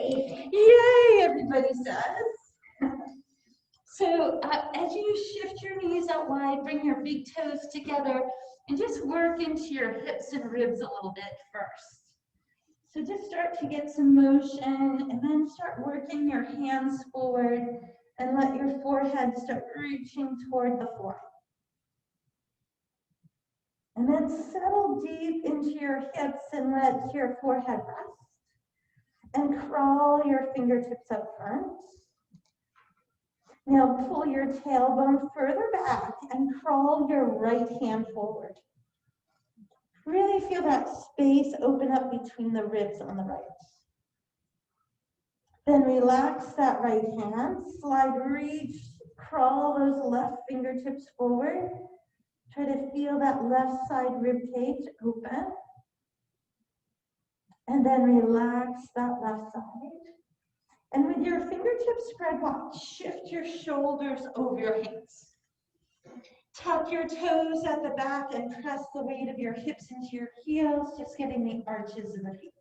Yay, everybody says. So as you shift your knees out wide, bring your big toes together and just work into your hips and ribs a little bit first. So just start to get some motion and then start working your hands forward and let your forehead start reaching toward the floor. And then settle deep into your hips and let your forehead rest. And crawl your fingertips up front. Now pull your tailbone further back and crawl your right hand forward. Really feel that space open up between the ribs on the right. Then relax that right hand, slide, reach, crawl those left fingertips forward. Try to feel that left side rib cage open. And then relax that left side. And with your fingertips spread wide, shift your shoulders over your hands. Tuck your toes at the back and press the weight of your hips into your heels, just getting the arches of the feet.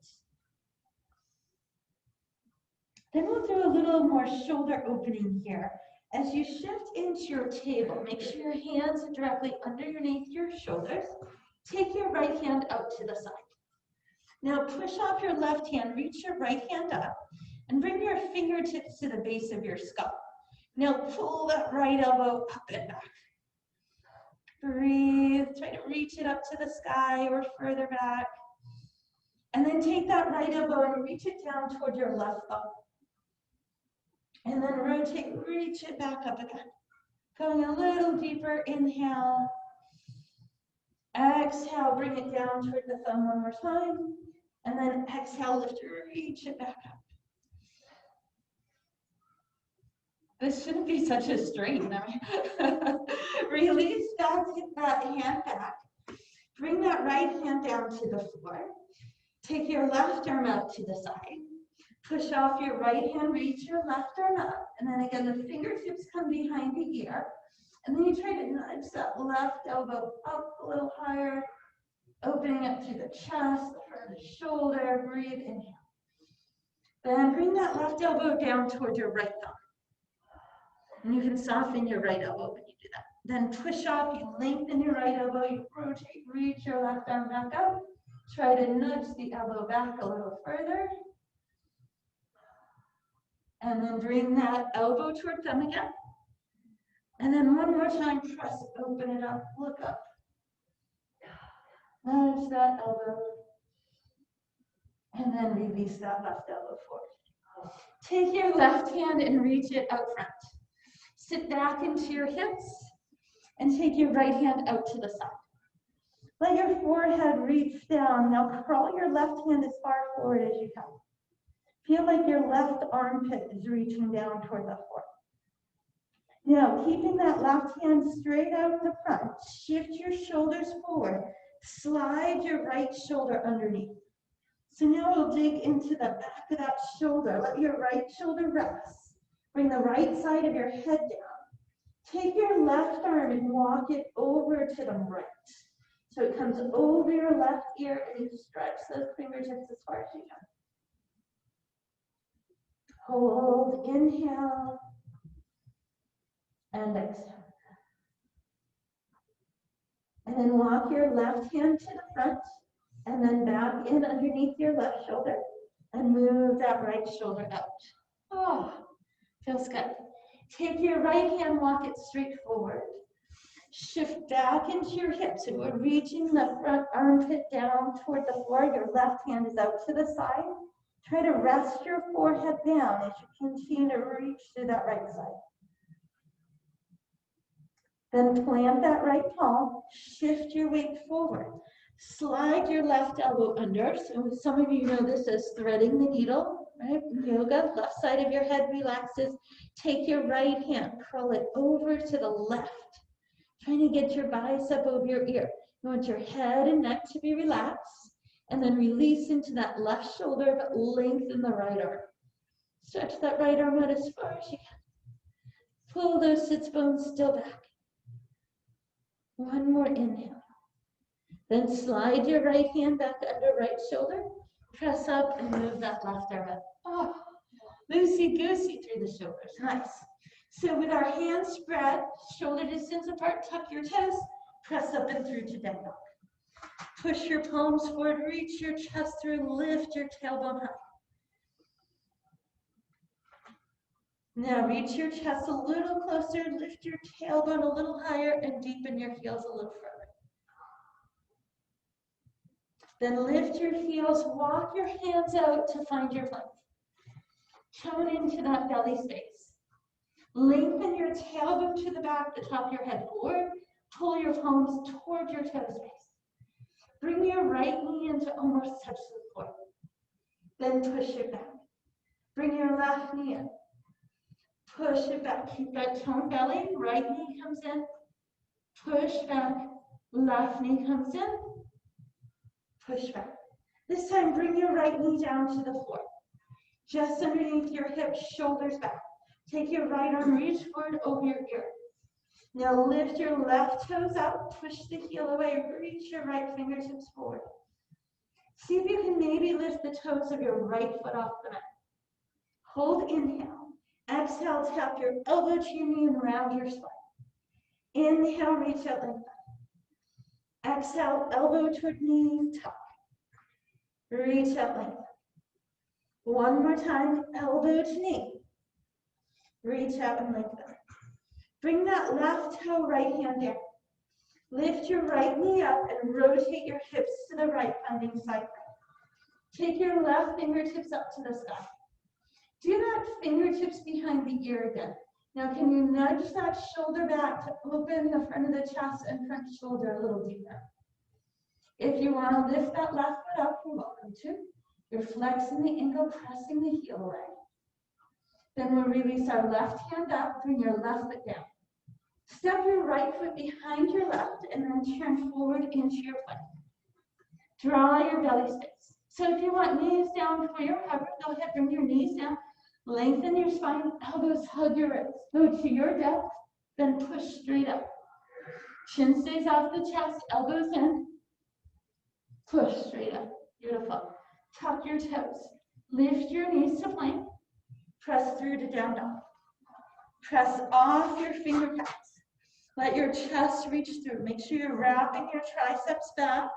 Then we'll do a little more shoulder opening here. As you shift into your table, make sure your hands are directly underneath your shoulders. Take your right hand out to the side. Now push off your left hand, reach your right hand up, and bring your fingertips to the base of your skull. Now pull that right elbow up and back. Breathe, try to reach it up to the sky or further back. And then take that right elbow and reach it down toward your left thumb. And then rotate, reach it back up again. Going a little deeper, inhale. Exhale, bring it down toward the thumb one more time. And then exhale, lift, reach it back up. This shouldn't be such a strain. Release that hand back. Bring that right hand down to the floor. Take your left arm out to the side. Push off your right hand, reach your left arm up. And then again, the fingertips come behind the ear. And then you try to nudge that left elbow up a little higher, opening up to the chest, the front of the shoulder. Breathe, inhale. Then bring that left elbow down toward your right thumb. And you can soften your right elbow when you do that. Then push off, you lengthen your right elbow, you rotate, reach your left arm back up. Try to nudge the elbow back a little further. And then bring that elbow toward thumb again. And then one more time, press, open it up, look up. Nudge that elbow. And then release that left elbow forward. Take your left hand and reach it out front. Sit back into your hips and take your right hand out to the side. Let your forehead reach down. Now crawl your left hand as far forward as you can. Feel like your left armpit is reaching down toward the floor. Now, keeping that left hand straight out the front, shift your shoulders forward. Slide your right shoulder underneath. So now we'll dig into the back of that shoulder. Let your right shoulder rest. Bring the right side of your head down. Take your left arm and walk it over to the right. So it comes over your left ear and you stretch those fingertips as far as you can. Hold, inhale, and exhale. And then walk your left hand to the front, and then back in underneath your left shoulder, and move that right shoulder out. Oh, feels good. Take your right hand, walk it straight forward. Shift back into your hips, so we're reaching the front armpit down toward the floor. Your left hand is out to the side. Try to rest your forehead down as you continue to reach through that right side. Then plant that right palm, shift your weight forward. Slide your left elbow under. So some of you know this as threading the needle, right? Yoga, left side of your head relaxes. Take your right hand, curl it over to the left. Trying to get your bicep over your ear. You want your head and neck to be relaxed. And then release into that left shoulder, but lengthen the right arm. Stretch that right arm out as far as you can. Pull those sits bones still back. One more inhale. Then slide your right hand back under right shoulder. Press up and move that left arm up. Oh, loosey-goosey through the shoulders. Nice. So with our hands spread, shoulder distance apart, tuck your toes, press up and through to down dog. Push your palms forward, reach your chest through, lift your tailbone high. Now reach your chest a little closer, lift your tailbone a little higher, and deepen your heels a little further. Then lift your heels, walk your hands out to find your length. Tone into that belly space. Lengthen your tailbone to the back, the top of your head forward. Pull your palms toward your toe space. Bring your right knee in to almost touch the floor. Then push it back. Bring your left knee in. Push it back. Keep that toned belly. Right knee comes in. Push back. Left knee comes in. Push back. This time, bring your right knee down to the floor. Just underneath your hips, shoulders back. Take your right arm, reach forward over your ear. Now lift your left toes up, push the heel away, reach your right fingertips forward. See if you can maybe lift the toes of your right foot off the mat. Hold inhale. Exhale, tap your elbow to your knee and round your spine. Inhale, reach out, lengthen. Exhale, elbow toward knee, tuck. Reach out, lengthen. One more time, elbow to knee. Reach out and lengthen. Bring that left toe, right hand down. Lift your right knee up and rotate your hips to the right, finding side plank. Take your left fingertips up to the sky. Do that fingertips behind the ear again. Now can you nudge that shoulder back to open the front of the chest and front shoulder a little deeper? If you want to lift that left foot up, you're welcome to. You're flexing the ankle, pressing the heel away. Then we'll release our left hand up, bring your left foot down. Step your right foot behind your left and then turn forward into your plank. Draw your belly space. So if you want knees down for your hover, go ahead, bring your knees down. Lengthen your spine, elbows hug your wrists. Go to your depth, then push straight up. Chin stays off the chest, elbows in. Push straight up. Beautiful. Tuck your toes. Lift your knees to plank. Press through to down dog. Press off your finger pads. Let your chest reach through. Make sure you're wrapping your triceps back,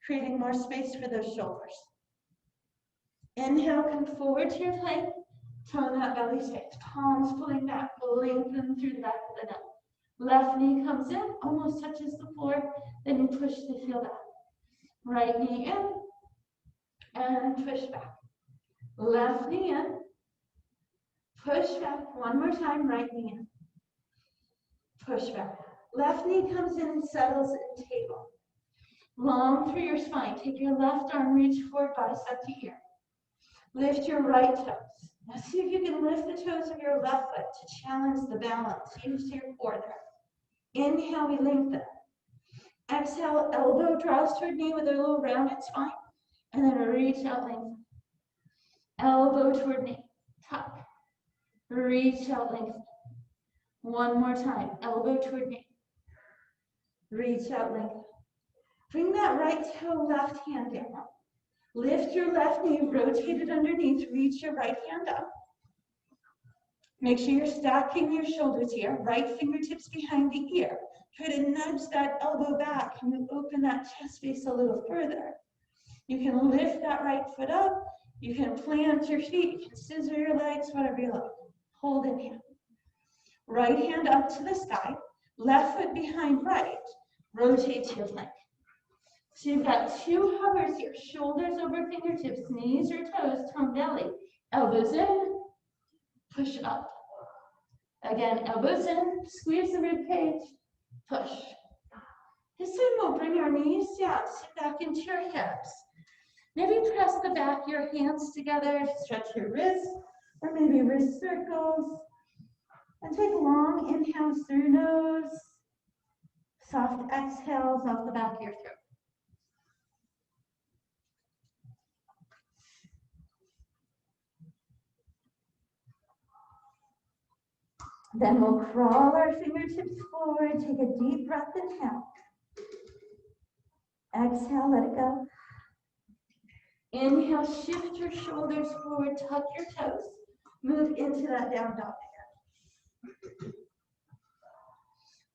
creating more space for those shoulders. Inhale, come forward to your plank. Tone that belly space. Palms pulling back, lengthen through the back of the neck. Left knee comes in, almost touches the floor. Then you push the heel back. Right knee in, and push back. Left knee in. Push back. One more time, right knee in. Push back. Left knee comes in and settles in table. Long through your spine. Take your left arm, reach forward, bicep to ear. Lift your right toes. Now see if you can lift the toes of your left foot to challenge the balance. Use your core there. Inhale, we lengthen. Exhale, elbow draws toward knee with a little rounded spine. And then reach out, lengthen. Elbow toward knee. Tuck. Reach out, lengthen. One more time. Elbow toward knee. Reach out, lengthen. Bring that right toe, left hand down. Lift your left knee, rotate it underneath, reach your right hand up. Make sure you're stacking your shoulders here, right fingertips behind the ear. Try to nudge that elbow back and you open that chest space a little further. You can lift that right foot up, you can plant your feet, you can scissor your legs, whatever you like. Hold in hand. Right hand up to the sky, left foot behind right, rotate to your plank. So you've got two hovers here, shoulders over fingertips, knees or toes, tone belly, elbows in, push up. Again, elbows in, squeeze the rib cage, push. This time we'll bring our knees down, sit back into your hips. Maybe press the back of your hands together, stretch your wrists, or maybe wrist circles. And take long inhales through your nose, soft exhales off the back of your throat. Then we'll crawl our fingertips forward, take a deep breath, inhale. Exhale, let it go. Inhale, shift your shoulders forward, tuck your toes. Move into that down dog again.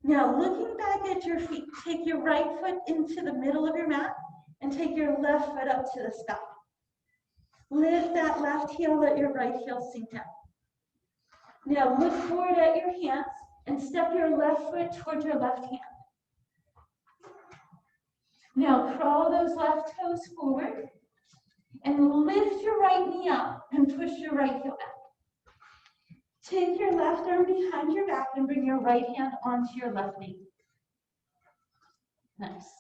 Now, looking back at your feet, take your right foot into the middle of your mat and take your left foot up to the sky. Lift that left heel, let your right heel sink down. Now, look forward at your hands and step your left foot towards your left hand. Now, crawl those left toes forward and lift your right knee up and push your right heel back. Take your left arm behind your back and bring your right hand onto your left knee. Nice.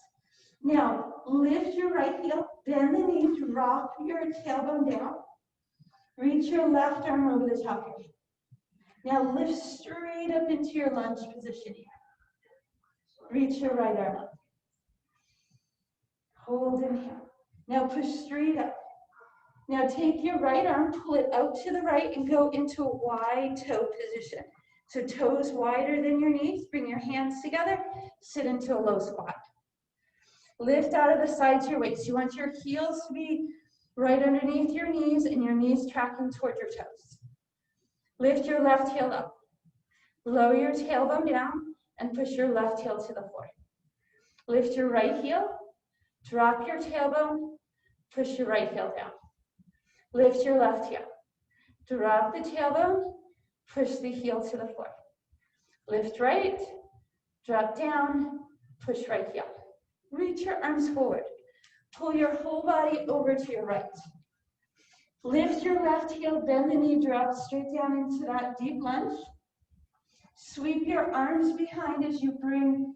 Now, lift your right heel, bend the knee, drop your tailbone down. Reach your left arm over the top of your head. Now, lift straight up into your lunge position here. Reach your right arm up. Hold in here. Now, push straight up. Now take your right arm, pull it out to the right and go into a wide toe position. So toes wider than your knees, bring your hands together, sit into a low squat. Lift out of the sides of your waist. You want your heels to be right underneath your knees and your knees tracking toward your toes. Lift your left heel up. Lower your tailbone down and push your left heel to the floor. Lift your right heel, drop your tailbone, push your right heel down. Lift your left heel. Drop the tailbone, push the heel to the floor. Lift right, drop down, push right heel. Reach your arms forward. Pull your whole body over to your right. Lift your left heel, bend the knee, drop straight down into that deep lunge. Sweep your arms behind as you bring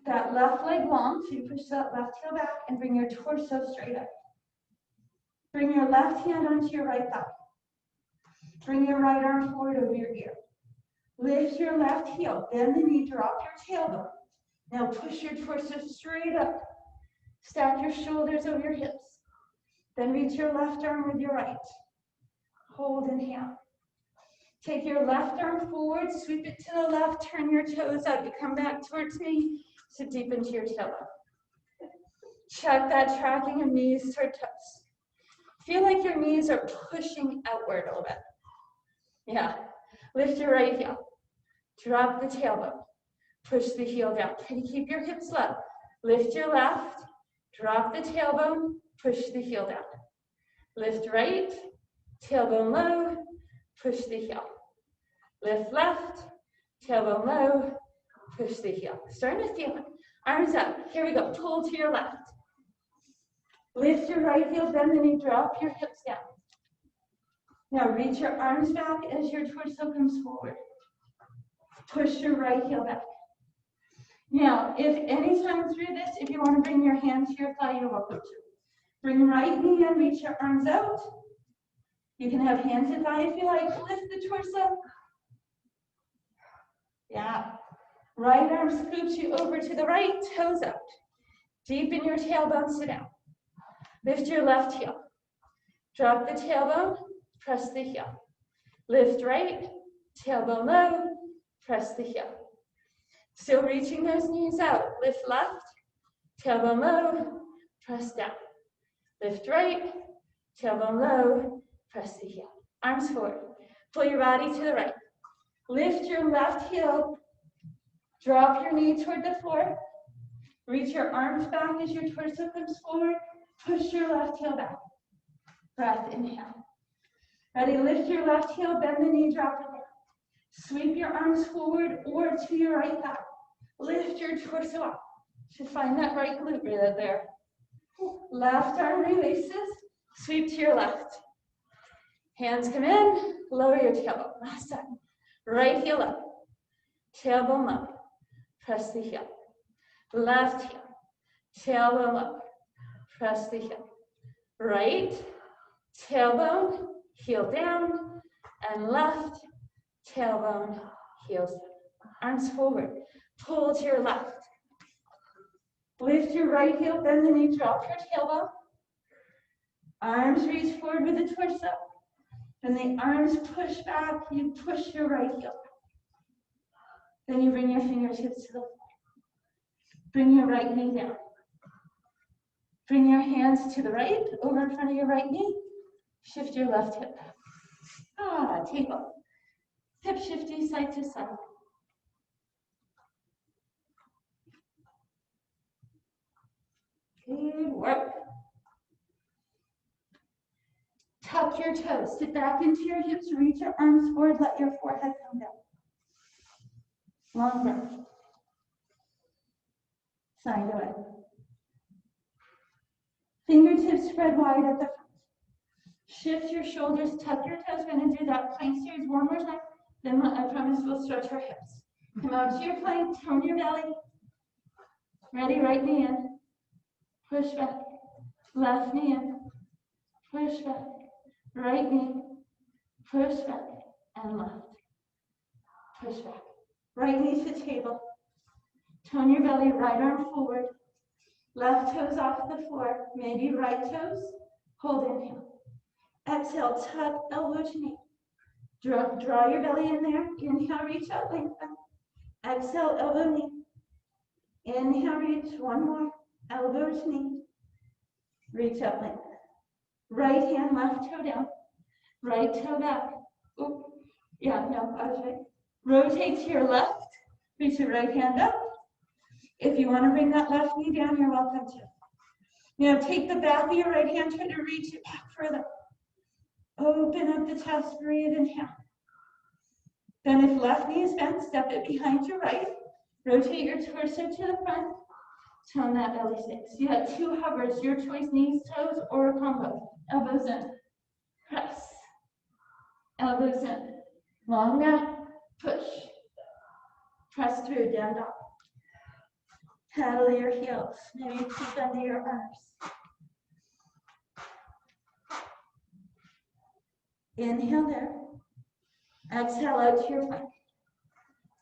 that left leg long, so you push that left heel back and bring your torso straight up. Bring your left hand onto your right thigh. Bring your right arm forward over your ear. Lift your left heel, bend the knee, drop your tailbone. Now push your torso straight up. Stack your shoulders over your hips. Then reach your left arm with your right. Hold and hand. Take your left arm forward, sweep it to the left, turn your toes out. You come back towards me, sit deep into your tailbone. Check that tracking of knees toward toes. Feel like your knees are pushing outward a little bit. Yeah. Lift your right heel. Drop the tailbone. Push the heel down. Can you keep your hips low? Lift your left. Drop the tailbone. Push the heel down. Lift right. Tailbone low. Push the heel. Lift left. Tailbone low. Push the heel. Starting to feel it. Arms up. Here we go. Pull to your left. Lift your right heel, bend the knee, drop your hips down. Now reach your arms back as your torso comes forward. Push your right heel back. Now, if any time through this, if you want to bring your hand to your thigh, you're welcome to. Bring right knee in, reach your arms out. You can have hands at thigh if you like. Lift the torso. Yeah. Right arm scoops you over to the right, toes out. Deepen your tailbone, sit down. Lift your left heel. Drop the tailbone, press the heel. Lift right, tailbone low, press the heel. Still reaching those knees out. Lift left, tailbone low, press down. Lift right, tailbone low, press the heel. Arms forward. Pull your body to the right. Lift your left heel. Drop your knee toward the floor. Reach your arms back as your torso comes forward. Push your left heel back. Breath, inhale. Ready, lift your left heel, bend the knee, drop it down. Sweep your arms forward or to your right thigh. Lift your torso up. Should find that right glute right there. Left arm releases. Sweep to your left. Hands come in. Lower your tailbone. Last time. Right heel up. Tailbone low. Press the heel. Left heel. Tailbone low. Press the heel. Right, tailbone, heel down, and left, tailbone, heels down. Arms forward. Pull to your left. Lift your right heel, bend the knee, drop your tailbone. Arms reach forward with the torso. Then the arms push back, you push your right heel. Then you bring your fingertips to the floor. Bring your right knee down. Bring your hands to the right, over in front of your right knee. Shift your left hip. table. Hip shifty side to side. Good work. Tuck your toes. Sit back into your hips. Reach your arms forward. Let your forehead come down. Long breath. Side away. Fingertips spread wide at the front. Shift your shoulders. Tuck your toes. We're going to do that plank series one more time. Then I promise we'll stretch our hips. Come out to your plank. Tone your belly. Ready? Right knee in. Push back. Left knee in. Push back. Right knee. Push back. And left. Push back. Right knee to table. Tone your belly. Right arm forward. Left toes off the floor. Maybe right toes. Hold inhale. Exhale. Tuck elbow to knee. Draw your belly in there. Inhale. Reach out. Lengthen. Exhale. Elbow knee. Inhale. Reach. One more. Elbow to knee. Reach up. Lengthen. Right hand. Left toe down. Right toe back. Oop. Yeah. No. I was right. Rotate to your left. Reach your right hand up. If you want to bring that left knee down, you're welcome to. Now take the back of your right hand, try to reach it back further. Open up the chest, breathe, inhale. Then if left knee is bent, step it behind your right. Rotate your torso to the front. Tone that belly six. You got two hovers, your choice, knees, toes, or a combo. Elbows in. Press. Elbows in. Long back. Push. Press through, down dog. Paddle your heels. Maybe keep under your arms. Inhale there. Exhale out to your plank.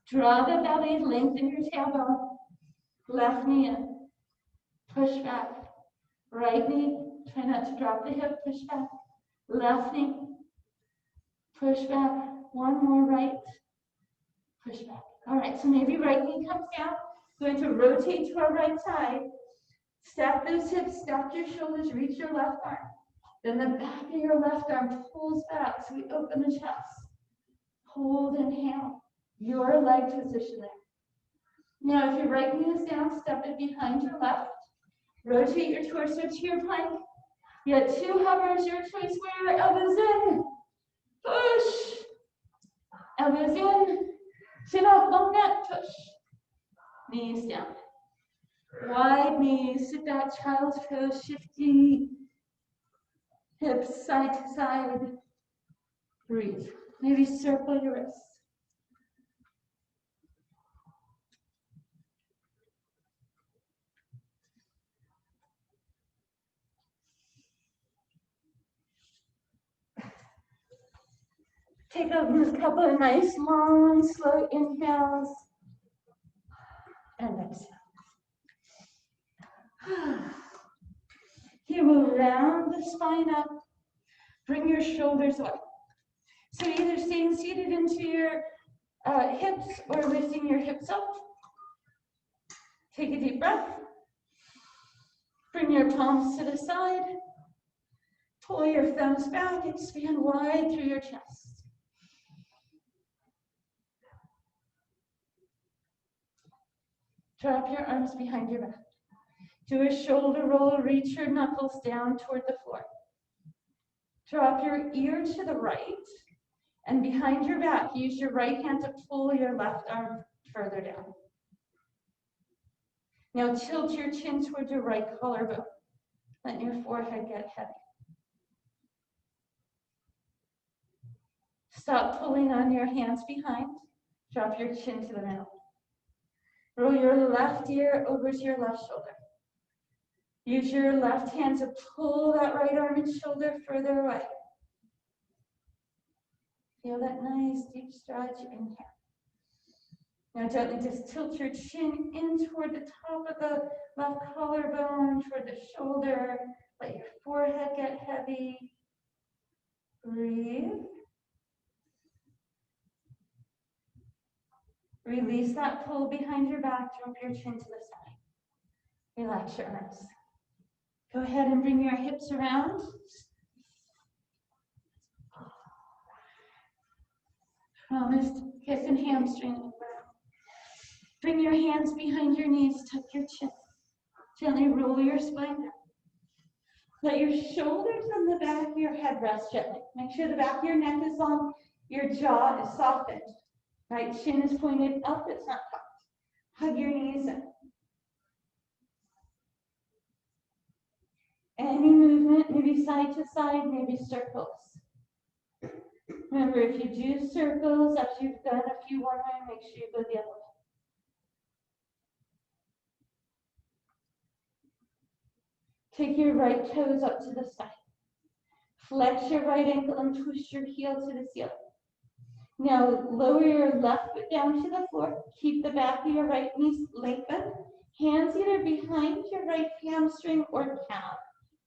Draw the belly, lengthen your tailbone. Left knee in. Push back. Right knee. Try not to drop the hip. Push back. Left knee. Push back. One more right. Push back. All right, so maybe right knee comes down. Going to rotate to our right side. Stack those hips, stack your shoulders, reach your left arm. Then the back of your left arm pulls back, so we open the chest. Hold, inhale. Your leg position there. Now, if your right knee is down, step it behind your left. Rotate your torso to your plank. You got two hovers, your choice where, elbows in. Push. Elbows in. Chin up, long neck, push. Knees down. Wide knees, sit back, child's pose, shifty. Hips side to side. Breathe. Maybe circle your wrists. Take a couple of nice, long, slow inhales. And exhale. Here we'll round the spine up. Bring your shoulders up. So either staying seated into your hips or lifting your hips up. Take a deep breath. Bring your palms to the side. Pull your thumbs back. Expand wide through your chest. Drop your arms behind your back. Do a shoulder roll. Reach your knuckles down toward the floor. Drop your ear to the right. And behind your back, use your right hand to pull your left arm further down. Now tilt your chin toward your right collarbone. Let your forehead get heavy. Stop pulling on your hands behind. Drop your chin to the middle. Roll your left ear over to your left shoulder. Use your left hand to pull that right arm and shoulder further away. Feel that nice deep stretch. Inhale. Now gently just tilt your chin in toward the top of the left collarbone, toward the shoulder. Let your forehead get heavy. Breathe. Release that pull behind your back. Drop your chin to the side. Relax your arms. Go ahead and bring your hips around. Promise hip and hamstring. Bring your hands behind your knees, tuck your chin. Gently roll your spine down. Let your shoulders on the back of your head rest gently. Make sure the back of your neck is long, your jaw is softened. Right shin is pointed up, it's not tucked. Hug your knees in. Any movement, maybe side to side, maybe circles. Remember, if you do circles, after you've done a few one way, make sure you go the other way. Take your right toes up to the side. Flex your right ankle and push your heel to the ceiling. Now lower your left foot down to the floor. Keep the back of your right knee lengthened. Hands either behind your right hamstring or calf,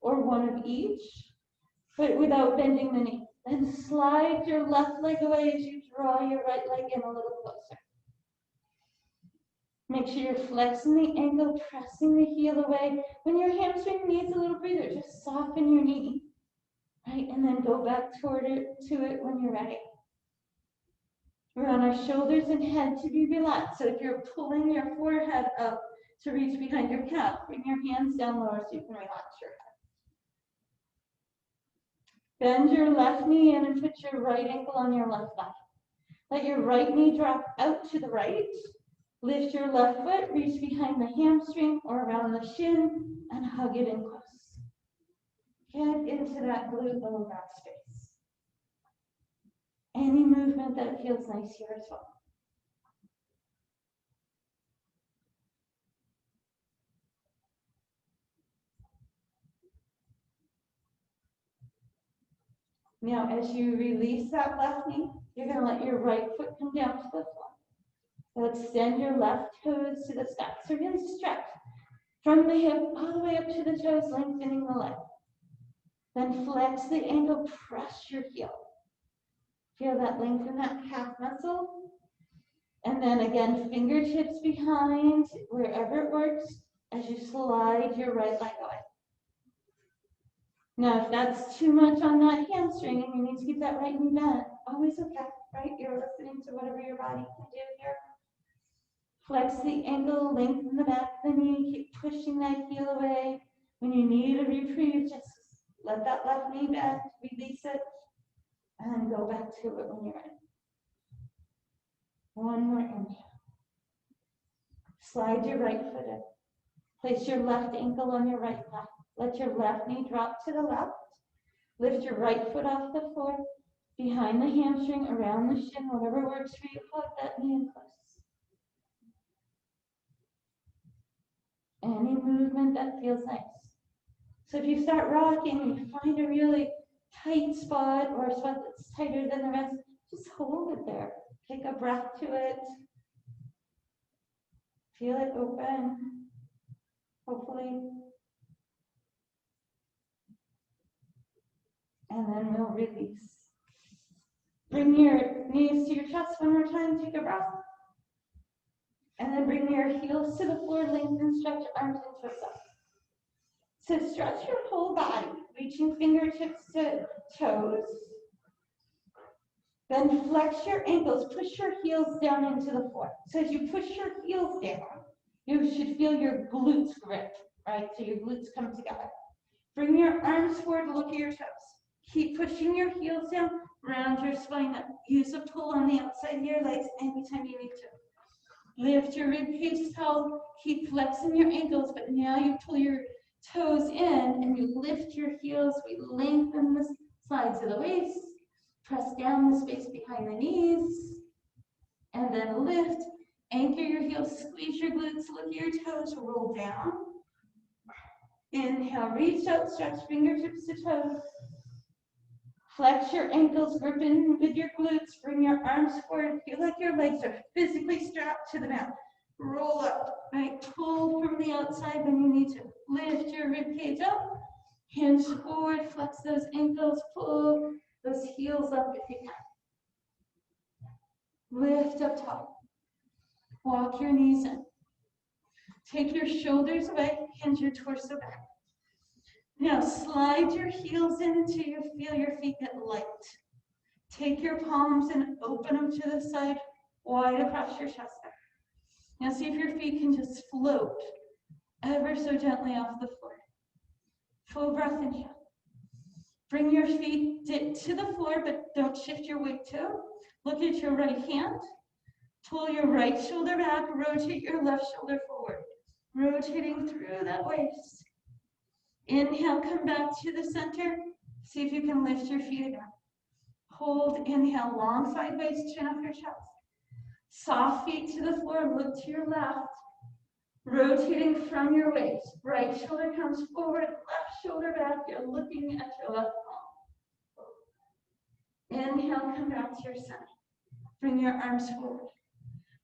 or one of each, but without bending the knee. Then slide your left leg away as you draw your right leg in a little closer. Make sure you're flexing the ankle, pressing the heel away. When your hamstring needs a little breather, just soften your knee, right? And then go back toward it to it when you're ready. We're on our shoulders and head to be relaxed. So if you're pulling your forehead up to reach behind your calf, bring your hands down lower so you can relax your head. Bend your left knee in and put your right ankle on your left thigh. Let your right knee drop out to the right. Lift your left foot, reach behind the hamstring or around the shin, and hug it in close. Get into that glute lower back space. Any movement that feels nice here as well. Now, as you release that left knee, you're going to let your right foot come down to the floor. So extend your left toes to the sky. So you're going to stretch from the hip all the way up to the toes, lengthening the leg. Then flex the ankle, press your heel. Feel that lengthen that calf muscle. And then again, fingertips behind, wherever it works, as you slide your right leg away. Now, if that's too much on that hamstring and you need to keep that right knee bent, always okay, right? You're listening to whatever your body can do here. Flex the ankle, lengthen the back of the knee, keep pushing that heel away. When you need a reprieve, just let that left knee bend, release it, and then go back to it when you're ready. One more inhale. Slide your right foot in. Place your left ankle on your right thigh. Let your left knee drop to the left. Lift your right foot off the floor, behind the hamstring, around the shin, whatever works for you. Hug that knee in close. Any movement that feels nice. So if you start rocking and you find a really tight spot or a spot that's tighter than the rest, just hold it there. Take a breath to it. Feel it open, hopefully. And then we'll release. Bring your knees to your chest one more time. Take a breath. And then bring your heels to the floor. Lengthen, stretch your arms and toes up. So stretch your whole body, reaching fingertips to toes. Then flex your ankles. Push your heels down into the floor. So as you push your heels down, you should feel your glutes grip, right? So your glutes come together. Bring your arms forward. Look at your toes. Keep pushing your heels down, round your spine up. Use a pull on the outside of your legs anytime you need to. Lift your ribcage tall. Keep flexing your ankles, but now you pull your toes in and you lift your heels. We lengthen the sides of the waist. Press down the space behind the knees. And then lift. Anchor your heels. Squeeze your glutes. Look at your toes. Roll down. Inhale. Reach out. Stretch fingertips to toes. Flex your ankles, grip in with your glutes, bring your arms forward, feel like your legs are physically strapped to the mat. Roll up, right? Pull from the outside when you need to. Lift your ribcage up, hinge forward, flex those ankles, pull those heels up if you can. Lift up top. Walk your knees in. Take your shoulders away, hinge your torso back. Now slide your heels in until you feel your feet get light. Take your palms and open them to the side, wide across your chest. Now see if your feet can just float ever so gently off the floor. Full breath inhale. Bring your feet to the floor, but don't shift your weight toe. Look at your right hand. Pull your right shoulder back, rotate your left shoulder forward. Rotating through that waist. Inhale, come back to the center. See if you can lift your feet again. Hold, inhale, long sideways, chin off your chest. Soft feet to the floor, look to your left. Rotating from your waist. Right shoulder comes forward, left shoulder back. You're looking at your left palm. Inhale, come back to your center. Bring your arms forward.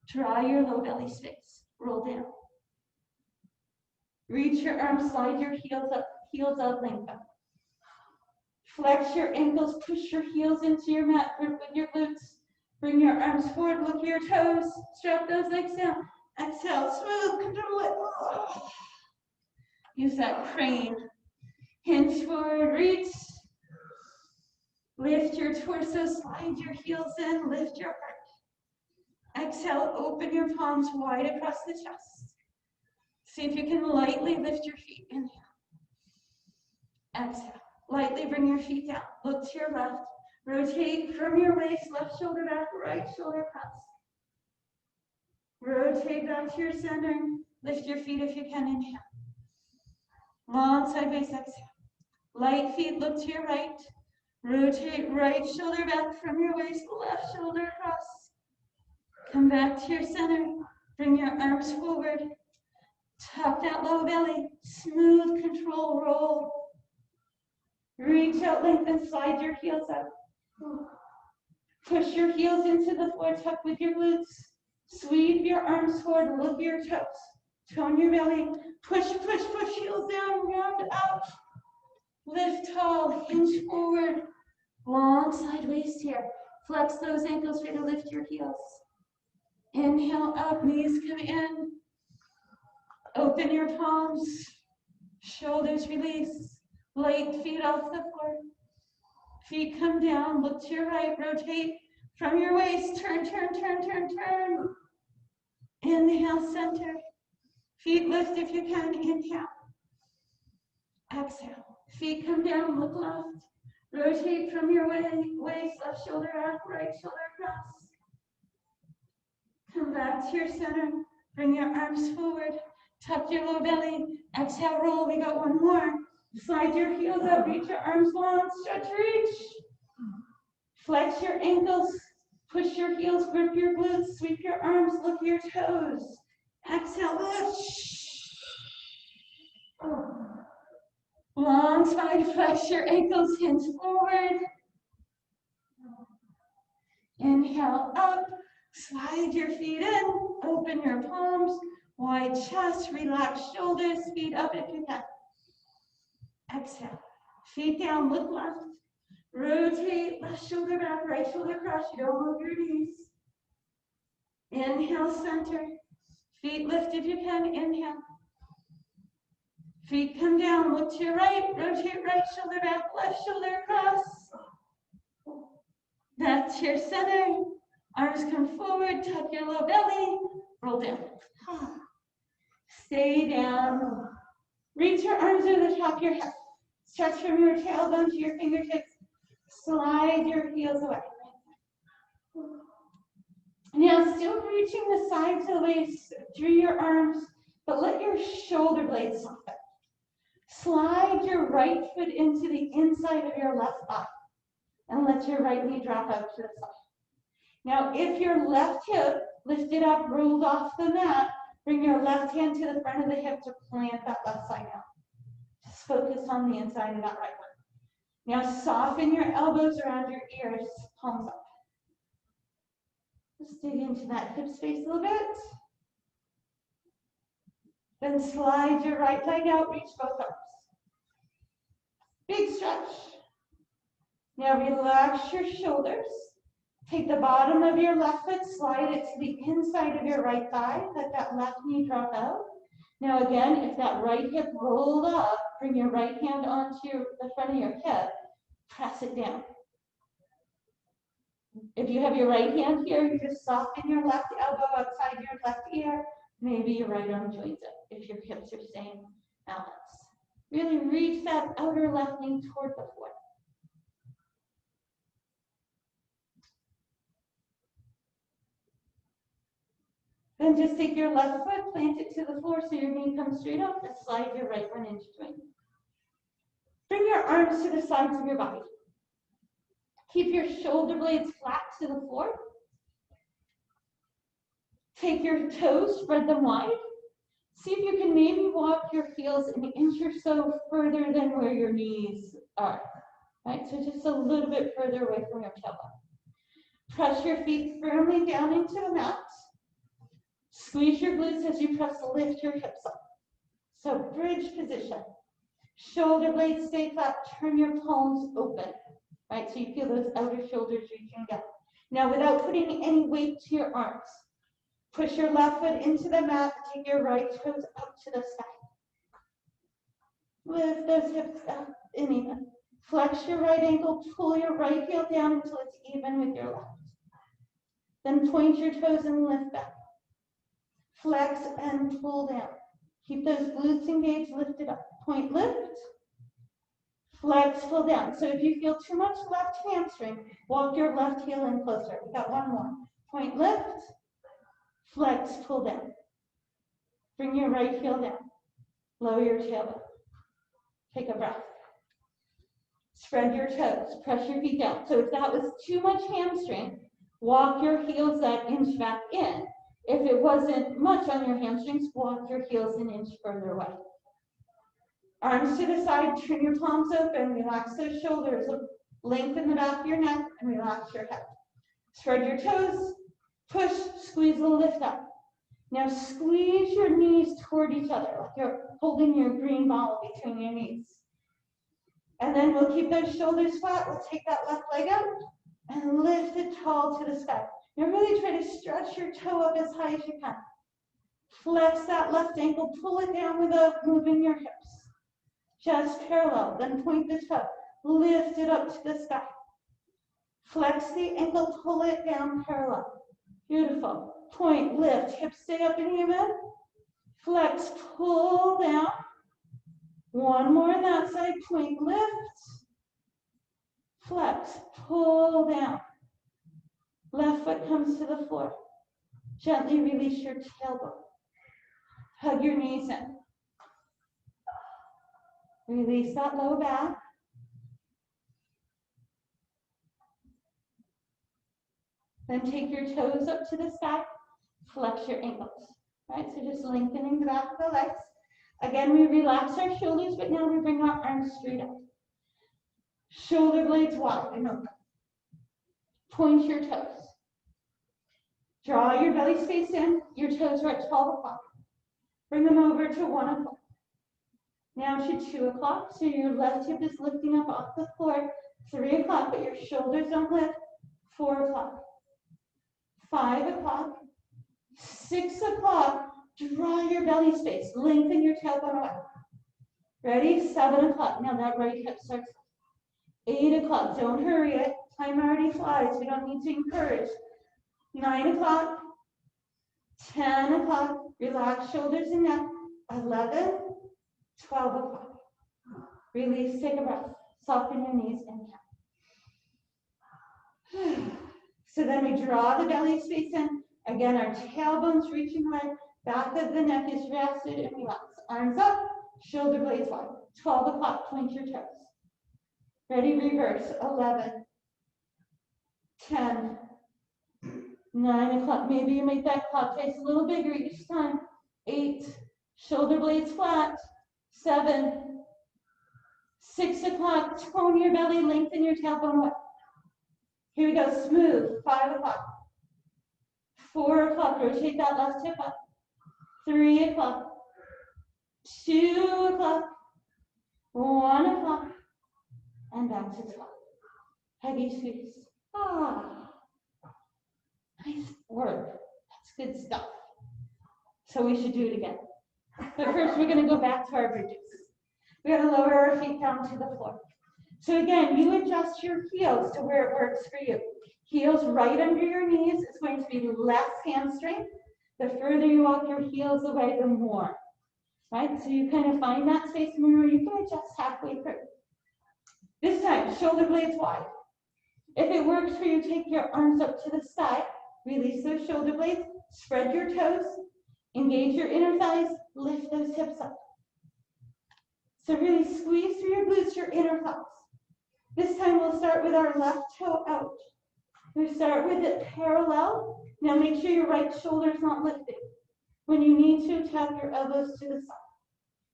Draw your low belly space. Roll down. Reach your arms, slide your heels up, lengthen. Flex your ankles, push your heels into your mat, grip with your glutes. Bring your arms forward, look at your toes, strap those legs down. Exhale, smooth, control it. Use that crane. Hinge forward, reach. Lift your torso, slide your heels in, lift your heart. Exhale, open your palms wide across the chest. See if you can lightly lift your feet. Inhale. Exhale. Lightly bring your feet down. Look to your left. Rotate from your waist, left shoulder back, right shoulder cross. Rotate back to your center. Lift your feet if you can. Inhale. Long sideways exhale. Light feet, look to your right. Rotate right shoulder back from your waist, left shoulder across. Come back to your center. Bring your arms forward. Tuck that low belly. Smooth control roll. Reach out, lengthen, slide your heels up. Push your heels into the floor, tuck with your glutes. Sweep your arms forward, look your toes. Tone your belly. Push, push, push, heels down, round out. Lift tall, hinge forward. Long side waist here. Flex those ankles, try to lift your heels. Inhale up, knees come in. Open your palms. Shoulders release. Light feet off the floor. Feet come down, look to your right, rotate from your waist, turn, turn, turn, turn, turn. Inhale, center. Feet lift if you can, inhale. Exhale. Feet come down, look left. Rotate from your waist, left shoulder up, right shoulder across. Come back to your center. Bring your arms forward. Tuck your low belly. Exhale, roll. We got one more. Slide your heels up. Reach your arms long. Stretch, reach. Flex your ankles. Push your heels. Grip your glutes. Sweep your arms. Look your toes. Exhale, lift. Long spine. Flex your ankles. Hinge forward. Inhale up. Slide your feet in. Open your palms. Wide chest. Relax shoulders. Feet up if you can. Exhale. Feet down. Look left. Rotate. Left shoulder back. Right shoulder cross. You don't move your knees. Inhale, center. Feet lift if you can. Inhale. Feet come down. Look to your right. Rotate right shoulder back. Left shoulder across. Back to your center. Arms come forward. Tuck your low belly. Roll down. Stay down. Reach your arms to the top of your head. Stretch from your tailbone to your fingertips. Slide your heels away. Now, still reaching the sides of the waist through your arms, but let your shoulder blades soften. Slide your right foot into the inside of your left thigh and let your right knee drop out to the side. Now, if your left hip lifted up, rolled off the mat, bring your left hand to the front of the hip to plant that left side out. Just focus on the inside of that right one. Now, soften your elbows around your ears, palms up. Just dig into that hip space a little bit. Then slide your right leg out, reach both arms. Big stretch. Now relax your shoulders. Take the bottom of your left foot, slide it to the inside of your right thigh. Let that left knee drop out. Now again, if that right hip rolled up, bring your right hand onto the front of your hip. Press it down. If you have your right hand here, you just soften your left elbow outside your left ear. Maybe your right arm joins it if your hips are staying balanced. Really reach that outer left knee toward the floor. Then just take your left foot, plant it to the floor so your knee comes straight up, and slide your right one in between. Bring your arms to the sides of your body. Keep your shoulder blades flat to the floor. Take your toes, spread them wide. See if you can maybe walk your heels an inch or so further than where your knees are. Right? So just a little bit further away from your tailbone. Press your feet firmly down into the mat. Squeeze your glutes as you press, lift your hips up. So bridge position. Shoulder blades stay flat, turn your palms open. Right? So you feel those outer shoulders reaching down. Now without putting any weight to your arms, push your left foot into the mat, take your right toes up to the sky. Lift those hips up and even. Flex your right ankle, pull your right heel down until it's even with your left. Then point your toes and lift back. Flex and pull down. Keep those glutes engaged, lift it up. Point, lift. Flex, pull down. So if you feel too much left hamstring, walk your left heel in closer. We got one more. Point, lift. Flex, pull down. Bring your right heel down. Lower your tailbone. Take a breath. Spread your toes. Press your feet down. So if that was too much hamstring, walk your heels that inch back in. If it wasn't much on your hamstrings, walk your heels an inch further away. Arms to the side, turn your palms open, relax those shoulders, lengthen the back of your neck, and relax your head. Spread your toes, push, squeeze, lift up. Now squeeze your knees toward each other, like you're holding your green ball between your knees. And then we'll keep those shoulders flat, we'll take that left leg out, and lift it tall to the sky. Now really try to stretch your toe up as high as you can. Flex that left ankle, pull it down without moving your hips. Just parallel, then point the toe, lift it up to the sky. Flex the ankle, pull it down parallel. Beautiful. Point, lift, hips stay up and even. Flex, pull down. One more on that side, point, lift. Flex, pull down. Left foot comes to the floor. Gently release your tailbone. Hug your knees in. Release that low back. Then take your toes up to the sky. Flex your ankles. Right? So just lengthening the back of the legs. Again, we relax our shoulders, but now we bring our arms straight up. Shoulder blades wide and open. Point your toes. Draw your belly space in. Your toes are at 12 o'clock. Bring them over to 1 o'clock. Now to 2 o'clock. So your left hip is lifting up off the floor. 3 o'clock, but your shoulders don't lift. 4 o'clock. 5 o'clock. 6 o'clock. Draw your belly space. Lengthen your tailbone away. Ready? 7 o'clock. Now that right hip starts. 8 o'clock. Don't hurry it. Time already flies. We don't need to encourage. 9 o'clock. 10 o'clock. Relax shoulders and neck. 11. 12 o'clock. Release. Take a breath. Soften your knees and down. So then we draw the belly space in. Again, our tailbone's reaching away. Back of the neck is rested and relaxed. Arms up. Shoulder blades wide. 12 o'clock. Point your toes. Ready? Reverse. 11. 10. 9 o'clock. Maybe you make that clock face a little bigger each time. 8. Shoulder blades flat. 7. 6 o'clock. Tone your belly. Lengthen your tailbone up. Here we go. Smooth. 5 o'clock. 4 o'clock. Rotate that left hip up. 3 o'clock. 2 o'clock. 1 o'clock. And back to 12. Huggy squeeze. Ah. Nice work. That's good stuff. So we should do it again. But first we're going to go back to our bridges. We got to lower our feet down to the floor. So again, you adjust your heels to where it works for you. Heels right under your knees. It's going to be less hamstring. The further you walk your heels away, the more. Right? So you kind of find that space where you can adjust halfway through. This time, shoulder blades wide. If it works for you, take your arms up to the sky. Release those shoulder blades. Spread your toes. Engage your inner thighs. Lift those hips up. So really squeeze through your glutes, your inner thighs. This time we'll start with our left toe out. We start with it parallel. Now make sure your right shoulder is not lifted. When you need to, tap your elbows to the side.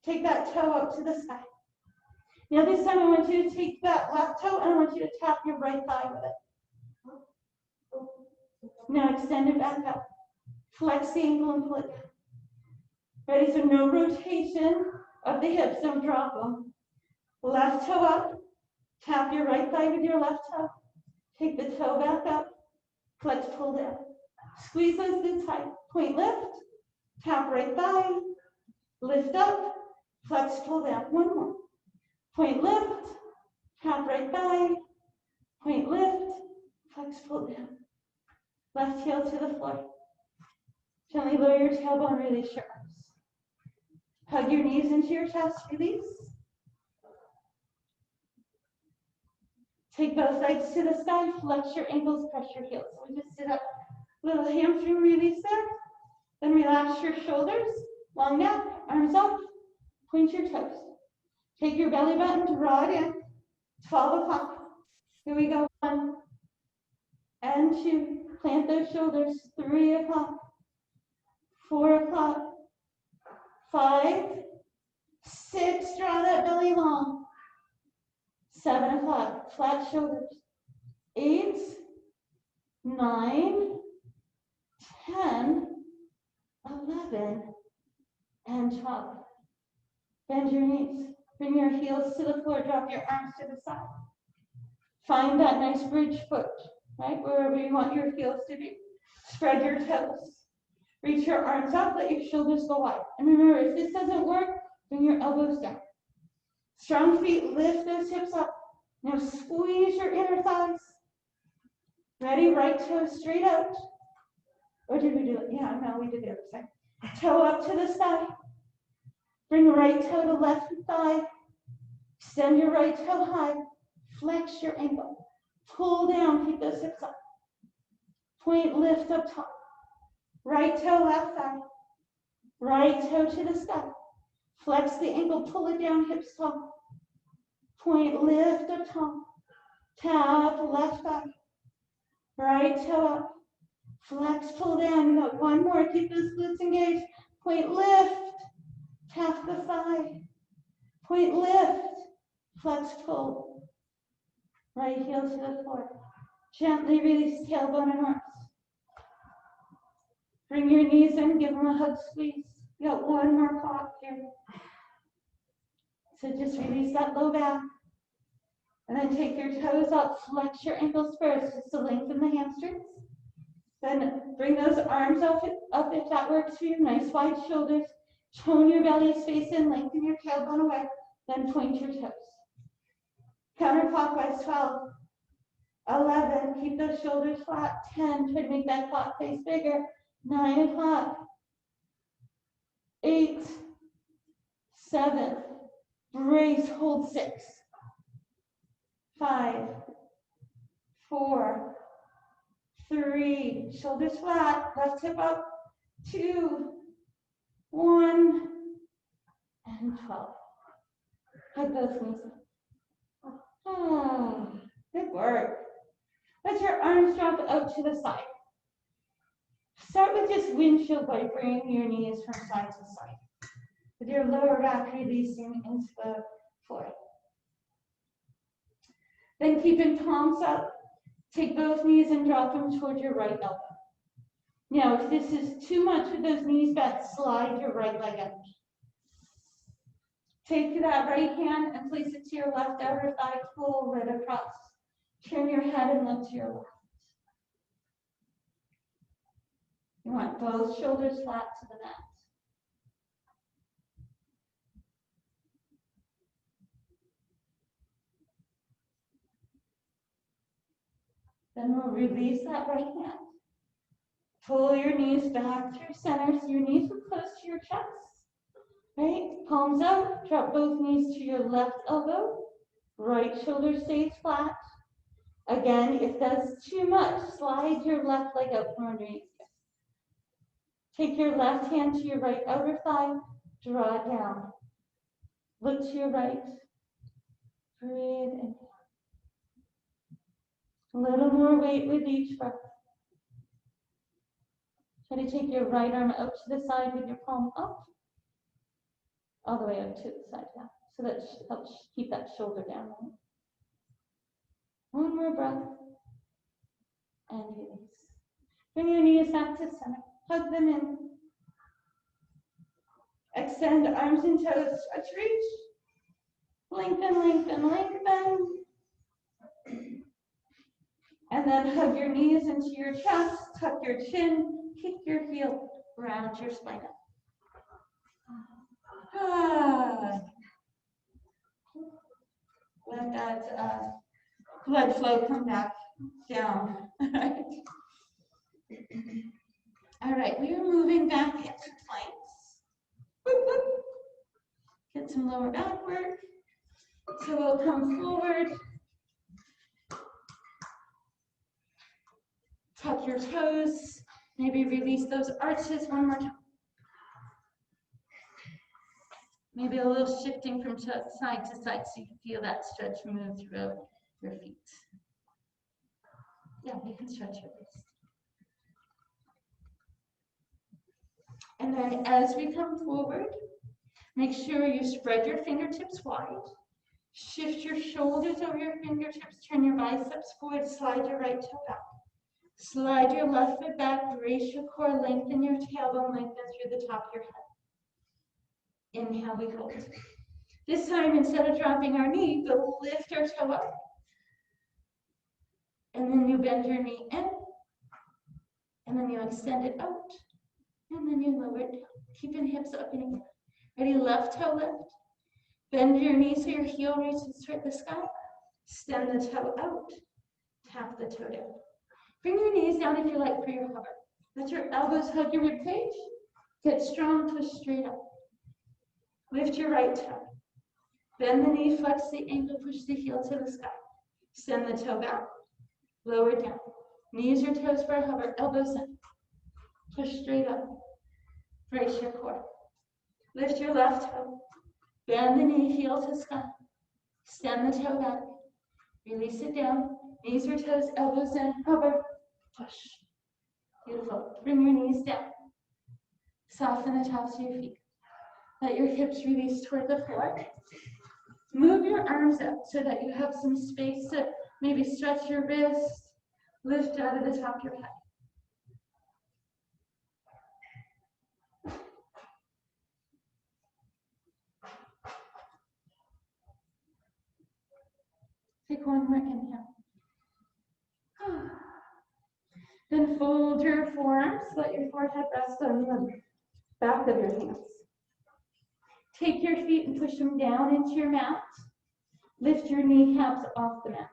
Take that toe up to the sky. Now this time I want you to take that left toe and I want you to tap your right thigh with it. Now extend it back up. Flex the ankle and pull it down. Ready? So no rotation of the hips, don't drop them. Left toe up. Tap your right thigh with your left toe. Take the toe back up. Flex, pull down. Squeeze those glutes tight. Point lift. Tap right thigh. Lift up. Flex, pull down. One more. Point lift. Tap right thigh. Point lift. Flex, pull down. Left heel to the floor. Gently lower your tailbone, release your arms. Hug your knees into your chest, release. Take both legs to the sky, flex your ankles, press your heels. So we just did a little hamstring release there. Then relax your shoulders, long neck, arms up, point your toes. Take your belly button, draw it in, 12 o'clock. Here we go, 1 and 2. Plant those shoulders, 3 o'clock, 4 o'clock, 5, 6, draw that belly long. 7 o'clock, flat shoulders. 8, 9, 10, 11, and 12. Bend your knees. Bring your heels to the floor. Drop your arms to the side. Find that nice bridge foot, right? Wherever you want your heels to be. Spread your toes. Reach your arms up. Let your shoulders go wide. And remember, if this doesn't work, bring your elbows down. Strong feet, lift those hips up. Now squeeze your inner thighs. Ready? Right toe straight out. Or did we do it? Yeah, no, we did the other side. Toe up to the sky. Bring right toe to left thigh. Extend your right toe high. Flex your ankle. Pull down, keep those hips up. Point, lift up top. Right toe, left thigh. Right toe to the sky. Flex the ankle, pull it down, hips tall. Point, lift up top. Tap, left thigh. Right toe up. Flex, pull down. You got one more. Keep those glutes engaged. Point, lift. Tap the thigh. Point, lift. Flex, pull. Right heel to the floor. Gently release tailbone and arms. Bring your knees in. Give them a hug, squeeze. You got one more clock here. So just release that low back. And then take your toes up. Flex your ankles first just to lengthen the hamstrings. Then bring those arms up if that works for you. Nice wide shoulders. Tone your belly space in. Lengthen your tailbone away. Then point your toes. Counterclockwise, 12. 11. Keep those shoulders flat. 10. Try to make that clock face bigger. 9 o'clock. 8. 7. Brace. Hold 6. 5. 4. 3. Shoulders flat. Left hip up. 2. 1. And 12. Hug those knees. Oh, good work. Let your arms drop out to the side. Start with just windshield by bringing your knees from side to side. With your lower back releasing into the floor. Then keeping palms up. Take both knees and drop them toward your right elbow. Now, if this is too much with those knees bent, slide your right leg out. Take that right hand and place it to your left outer thigh, pull right across. Turn your head and look to your left. You want both shoulders flat to the mat. Then we'll release that right hand. Pull your knees back through center so your knees are close to your chest. Right? Palms out, drop both knees to your left elbow. Right shoulder stays flat. Again, if that's too much, slide your left leg out from underneath you. Take your left hand to your right outer thigh, draw it down. Look to your right. Breathe in. A little more weight with each breath. Try to take your right arm out to the side with your palm up. All the way up to the side, yeah. So that helps keep that shoulder down. Right? One more breath. And release. Bring your knees back to center. Hug them in. Extend arms and toes. Stretch, reach. Lengthen, lengthen, lengthen. And then hug your knees into your chest. Tuck your chin. Kick your heel. Round your spine up. Let that blood flow come back down. All right, we are moving back into planks. Whoop, whoop. Get some lower back work. So we'll come forward. Tuck your toes. Maybe release those arches one more time. Maybe a little shifting from side to side so you can feel that stretch move throughout your feet. Yeah, you can stretch your wrist. And then as we come forward, make sure you spread your fingertips wide. Shift your shoulders over your fingertips, turn your biceps forward, slide your right toe back. Slide your left foot back, brace your core, lengthen your tailbone, lengthen through the top of your head. Inhale, we hold. This time, instead of dropping our knee, we'll lift our toe up. And then you bend your knee in. And then you extend it out. And then you lower it down. Keeping hips up and in. Ready, left toe lift. Bend your knee so your heel reaches toward the sky. Stem the toe out. Tap the toe down. Bring your knees down if you like for your hover. Let your elbows hug your rib cage. Get strong, twist straight up. Lift your right toe. Bend the knee, flex the ankle, push the heel to the sky. Send the toe back. Lower down. Knees or toes for a hover, elbows in. Push straight up. Brace your core. Lift your left toe. Bend the knee, heel to sky. Send the toe back. Release it down. Knees or toes, elbows in, hover. Push. Beautiful. Bring your knees down. Soften the tops of your feet. Let your hips release toward the floor. Move your arms up so that you have some space to maybe stretch your wrist, lift out of the top of your head. Take one more inhale. Then fold your forearms, let your forehead rest on the back of your hands. Take your feet and push them down into your mat. Lift your kneecaps off the mat.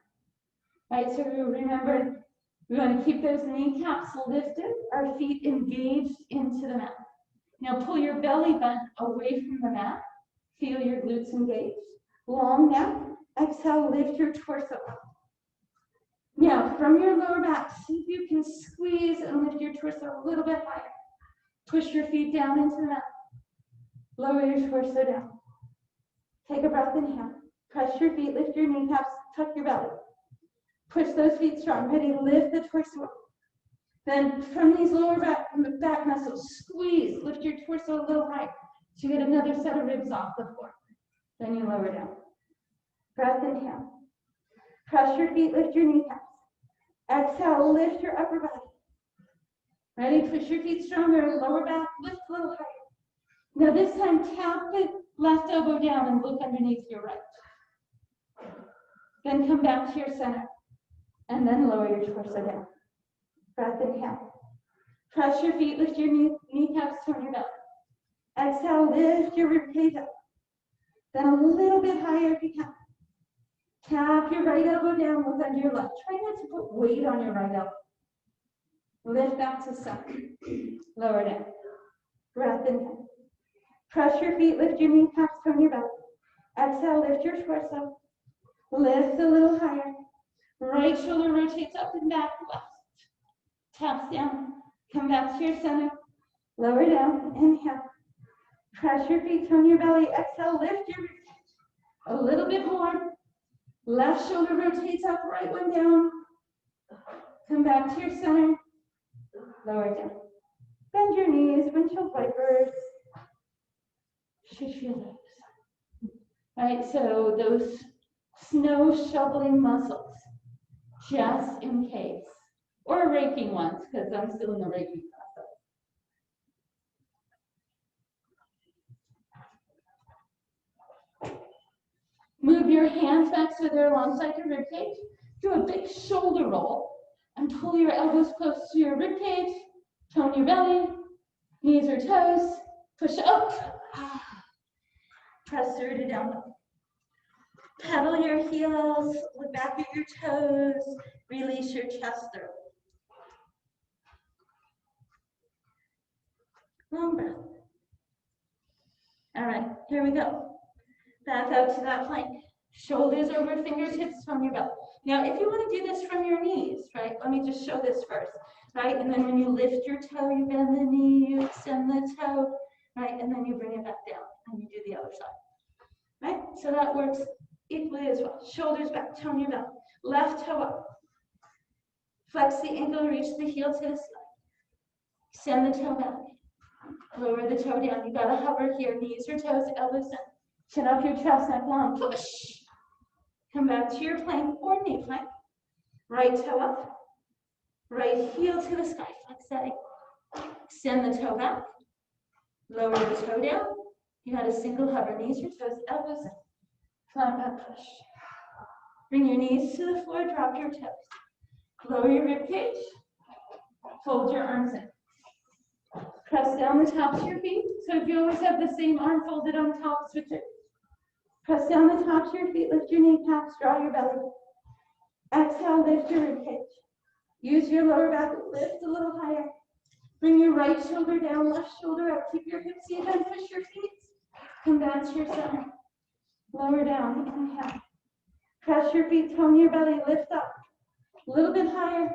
Right, so remember, we want to keep those kneecaps lifted, our feet engaged into the mat. Now pull your belly button away from the mat. Feel your glutes engaged. Long neck. Exhale, lift your torso up. Now, from your lower back, see if you can squeeze and lift your torso a little bit higher. Push your feet down into the mat. Lower your torso down. Take a breath, inhale. Press your feet, lift your kneecaps, tuck your belly. Push those feet strong. Ready, lift the torso up. Then from these lower back muscles, squeeze, lift your torso a little higher. So you get another set of ribs off the floor. Then you lower down. Breath, inhale. Press your feet, lift your kneecaps. Exhale, lift your upper body. Ready? Push your feet stronger, lower back, lift a little higher. Now this time, tap the left elbow down and look underneath your right. Then come back to your center. And then lower your torso down. Breath, inhale. Press your feet, lift your kneecaps, turn your belly. Exhale, lift your ribcage up. Then a little bit higher if you can. Tap your right elbow down, look under your left. Try not to put weight on your right elbow. Lift back to center. Lower down. Breath in. Press your feet, lift your kneecaps from your belly. Exhale, lift your torso. Lift a little higher. Right shoulder rotates up and back, left. Taps down. Come back to your center. Lower down. Inhale. Press your feet from your belly. Exhale, lift your ribcage. A little bit more. Left shoulder rotates up, right one down. Come back to your center. Lower down. Bend your knees, windshield wipers. Should feel those. Right, so those snow shoveling muscles, just in case. Or raking ones, because I'm still in the raking process. Move your hands back so they're alongside your ribcage. Do a big shoulder roll and pull your elbows close to your ribcage. Tone your belly, knees or toes. Push up. Press through to down dog. Pedal your heels, look back at your toes, release your chest through. Long breath. All right, here we go. Back out to that plank. Shoulders over fingertips from your belly. Now, if you want to do this from your knees, right, let me just show this first, right? And then when you lift your toe, you bend the knee, you extend the toe, right? And then you bring it back down and you do the other side, right? So that works equally as well. Shoulders back, tone your belly. Left toe up. Flex the ankle, reach the heel to the side. Send the toe back. Lower the toe down. You gotta hover here, knees or toes, elbows in. Chin up your chest, neck long. Push. Come back to your plank or knee plank. Right toe up. Right heel to the sky. Flex that ankle. Send the toe back. Lower the toe down. You got a single hover, knees or toes, elbows in. Flat back push. Bring your knees to the floor, drop your toes. Lower your rib cage. Fold your arms in. Press down the tops of your feet. So if you always have the same arm folded on top, switch it. Press down the tops of your feet, lift your kneecaps, draw your belly. Exhale, lift your rib cage. Use your lower back, lift a little higher. Bring your right shoulder down, left shoulder up. Keep your hips even, push your feet. Come back to your center. Lower down, inhale. Press your feet, tone your belly, lift up. A little bit higher.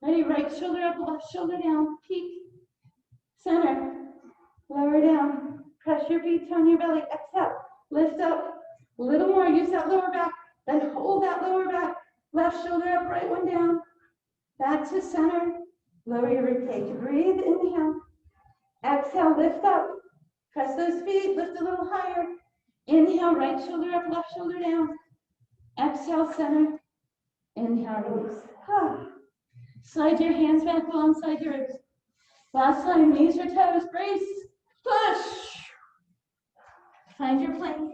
Ready, right shoulder up, left shoulder down. Peak. Center. Lower down. Press your feet, tone your belly. Exhale. Lift up. A little more. Use that lower back. Then hold that lower back. Left shoulder up, right one down. Back to center. Lower your ribcage. Breathe. Inhale. Exhale. Lift up. Press those feet. Lift a little higher. Inhale. Right shoulder up, left shoulder down. Exhale. Center. Inhale. Release. Slide your hands back alongside your ribs. Last time, knees or toes, brace, push. Find your plank.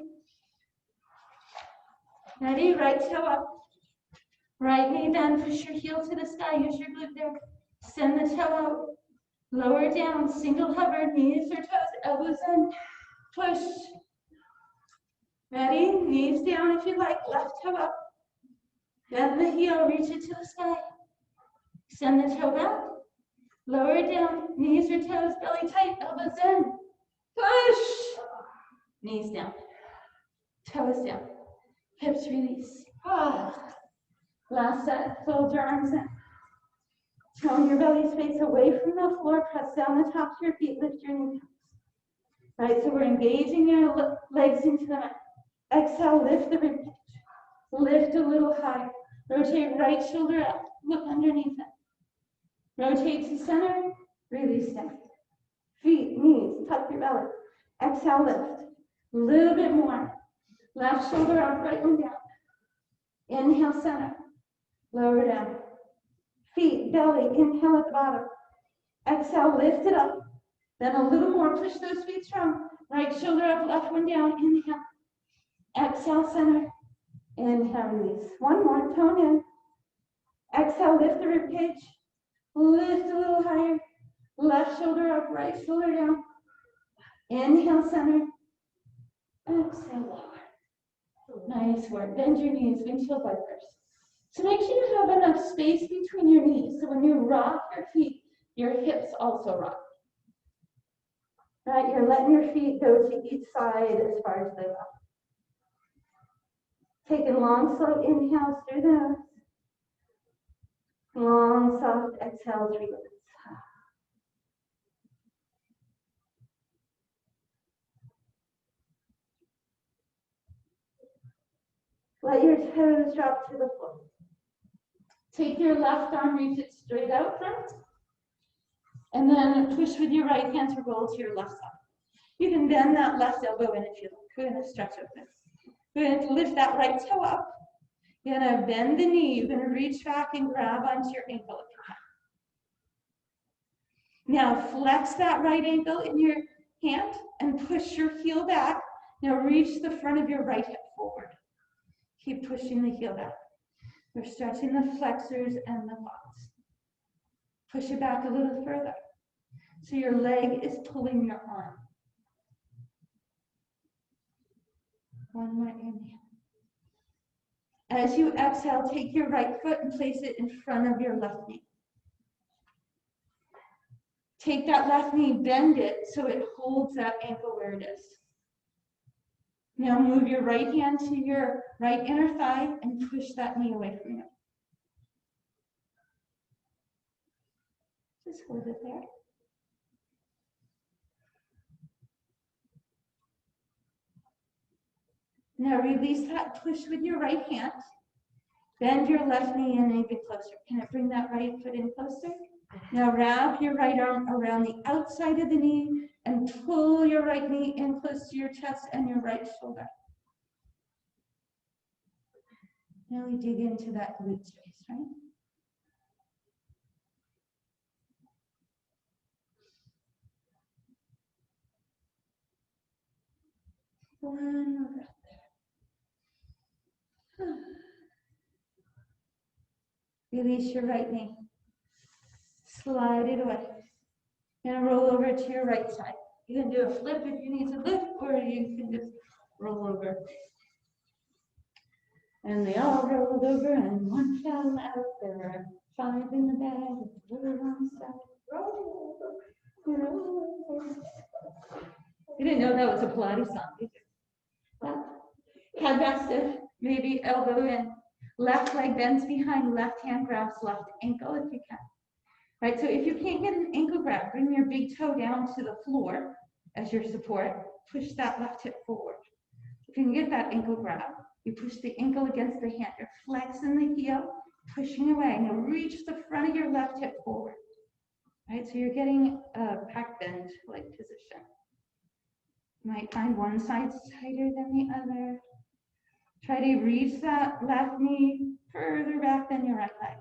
Ready, right toe up. Right knee bend, push your heel to the sky, use your glute there. Send the toe out, lower down, single hover, knees or toes, elbows in, push. Ready, knees down if you like, left toe up. Bend the heel, reach it to the sky. Send the toe back. Lower it down, knees or toes, belly tight, elbows in. Push. Knees down, toes down, hips release. Last set, fold your arms in. Tone your belly space away from the floor, press down the tops of your feet, lift your knees. Right, so we're engaging your legs into the mat. Exhale, lift the ribcage. Lift a little higher. Rotate right shoulder up, look underneath it. Rotate to center, release down. Feet, knees, tuck your belly. Exhale, lift. A little bit more. Left shoulder up, right one down. Inhale, center. Lower down. Feet, belly, inhale at the bottom. Exhale, lift it up. Then a little more, push those feet strong. Right shoulder up, left one down. Inhale. Exhale, center. Inhale, release. One more, tone in. Exhale, lift the ribcage. Lift a little higher. Left shoulder up, right shoulder down. Inhale, center. Exhale, lower. Nice work. Bend your knees, windshield wipers. So make sure you have enough space between your knees so when you rock your feet, your hips also rock. Right, you're letting your feet go to each side as far as they go. Taking long, slow inhales through the nose. Long, soft exhales, release. Let your toes drop to the floor. Take your left arm, reach it straight out front. And then push with your right hand to roll to your left side. You can bend that left elbow in if you like. We're going to stretch open. We're going to lift that right toe up. You're going to bend the knee. You're going to reach back and grab onto your ankle if you can. Now flex that right ankle in your hand and push your heel back. Now reach the front of your right hip forward. Keep pushing the heel back. We're stretching the flexors and the quads. Push it back a little further. So your leg is pulling your arm. One more inhale. As you exhale, take your right foot and place it in front of your left knee. Take that left knee, bend it so it holds that ankle where it is. Now move your right hand to your right inner thigh and push that knee away from you. Just hold it there. Now release that push with your right hand. Bend your left knee in even closer. Can it bring that right foot in closer? Now wrap your right arm around the outside of the knee and pull your right knee in close to your chest and your right shoulder. Now we dig into that glute space, right? One more breath there. Release your right knee. Slide it away. And roll over to your right side. You can do a flip if you need to lift, or you can just roll over. And they all rolled over, and one fell out. There were 5 in the bag, and the one side. Roll over, roll over. You didn't know that was a Pilates song, did you? Well, head back stiff, maybe elbow in. Left leg bends behind, left hand grabs left ankle if you can. Right, so if you can't get an ankle grab, bring your big toe down to the floor as your support. Push that left hip forward. If you can get that ankle grab, you push the ankle against the hand. You're flexing the heel, pushing away. Now reach the front of your left hip forward. Right, so you're getting a back bend like position. You might find one side tighter than the other. Try to reach that left knee further back than your right leg.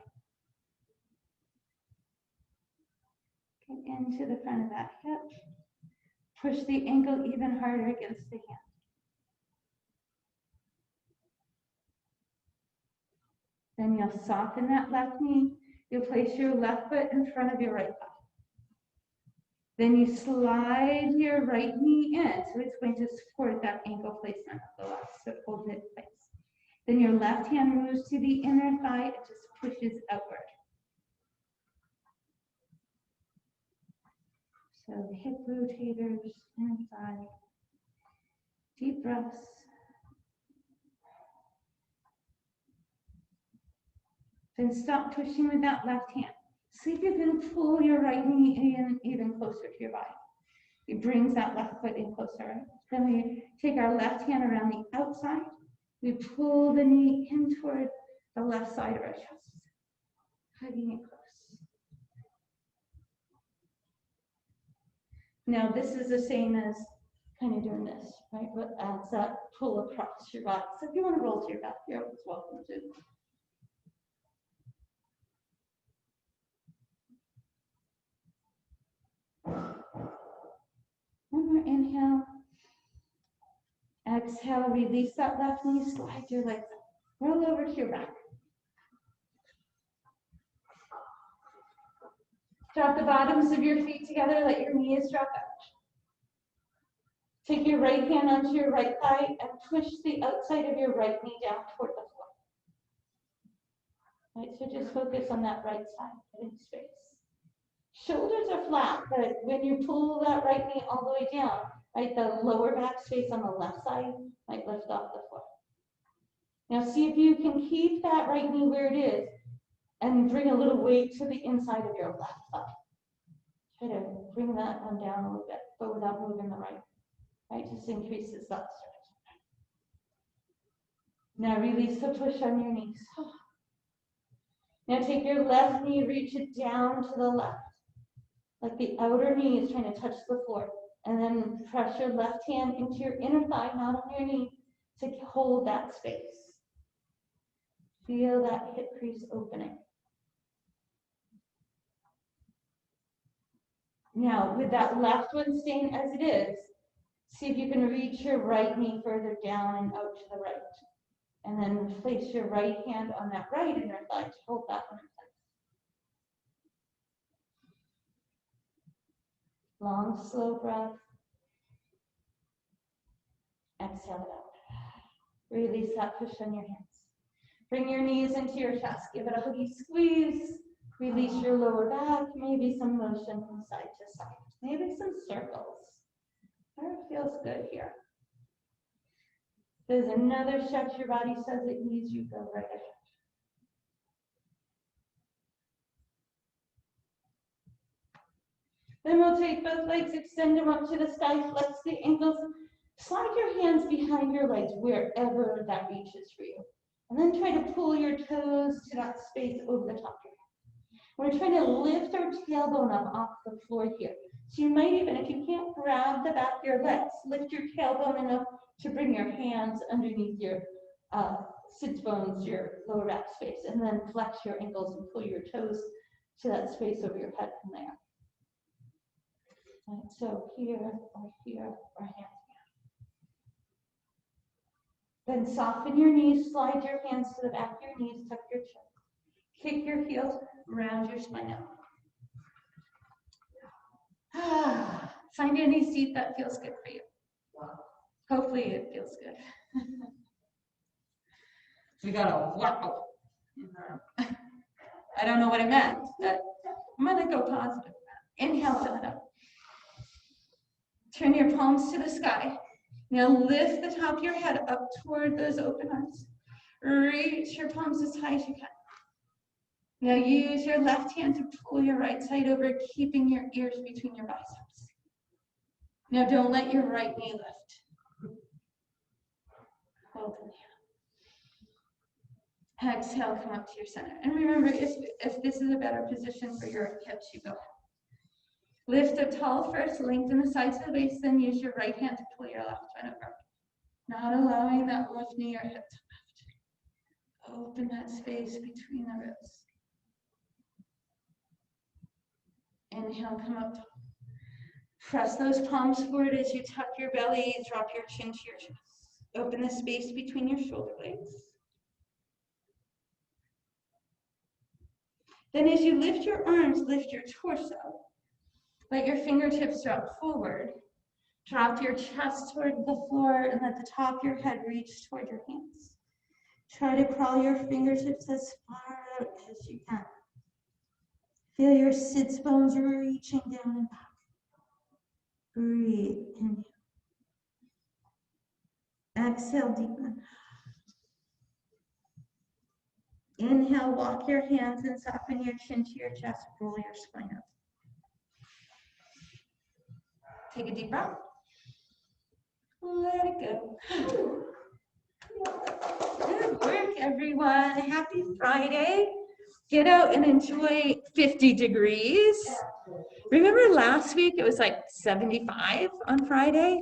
Get into the front of that hip. Push the ankle even harder against the hand. Then you'll soften that left knee. You'll place your left foot in front of your right thigh. Then you slide your right knee in, so it's going to support that ankle placement of the left, so hold it in place. Then your left hand moves to the inner thigh, it just pushes outward. So hip rotators, inner thigh, deep breaths. Then stop pushing with that left hand. See if you can pull your right knee in even closer to your body. It brings that left foot in closer, right? Then we take our left hand around the outside. We pull the knee in toward the left side of our chest, hugging it close. Now this is the same as kind of doing this, right? But adds that pull across your body. So if you want to roll to your back, you're always welcome to. One more inhale. Exhale, release that left knee, slide your legs up. Roll over to your back. Drop the bottoms of your feet together, let your knees drop out. Take your right hand onto your right thigh and push the outside of your right knee down toward the floor. Right, so just focus on that right side, getting space. Shoulders are flat, but when you pull that right knee all the way down, right, the lower back space on the left side might lift off the floor. Now see if you can keep that right knee where it is and bring a little weight to the inside of your left thigh. Try to bring that one down a little bit, but without moving the right. Right, just increases that stretch. Now release the push on your knees. Now take your left knee, reach it down to the left. Like the outer knee is trying to touch the floor. And then press your left hand into your inner thigh, not on your knee, to hold that space. Feel that hip crease opening. Now, with that left one staying as it is, see if you can reach your right knee further down and out to the right. And then place your right hand on that right inner thigh to hold that one in place. Long, slow breath. Exhale it out. Release that push on your hands. Bring your knees into your chest. Give it a huggy squeeze. Release your lower back. Maybe some motion from side to side. Maybe some circles. Whatever feels good here. If there's another stretch your body says it needs, you go right ahead. Then we'll take both legs, extend them up to the sky, flex the ankles, slide your hands behind your legs wherever that reaches for you. And then try to pull your toes to that space over the top of your head. We're trying to lift our tailbone up off the floor here. So you might even, if you can't grab the back of your legs, lift your tailbone enough to bring your hands underneath your sit bones, your lower back space, and then flex your ankles and pull your toes to that space over your head from there. Right, so here or hands down. Then soften your knees, slide your hands to the back of your knees, tuck your chin. Kick your heels, round your spine out. Find any seat that feels good for you. Hopefully it feels good. We got a wow. I don't know what I meant, but I'm gonna go positive. Inhale, fill it up. Turn your palms to the sky. Now lift the top of your head up toward those open arms. Reach your palms as high as you can. Now use your left hand to pull your right side over, keeping your ears between your biceps. Now don't let your right knee lift. Hold inhale. Exhale, come up to your center. And remember, if this is a better position for your hips, you go ahead. Lift up tall first, lengthen the sides of the waist, then use your right hand to pull your left one over. Not allowing that left knee or hip to lift. Open that space between the ribs. Inhale, come up. Press those palms forward as you tuck your belly, drop your chin to your chest. Open the space between your shoulder blades. Then as you lift your arms, lift your torso. Let your fingertips drop forward. Drop your chest toward the floor and let the top of your head reach toward your hands. Try to crawl your fingertips as far out as you can. Feel your sits bones reaching down and back. Breathe. Inhale. Exhale, deepen. Inhale, walk your hands and soften your chin to your chest. Roll your spine up. Take a deep breath. Let it go. Good work, everyone. Happy Friday. Get out and enjoy 50 degrees. Remember last week it was like 75 on Friday?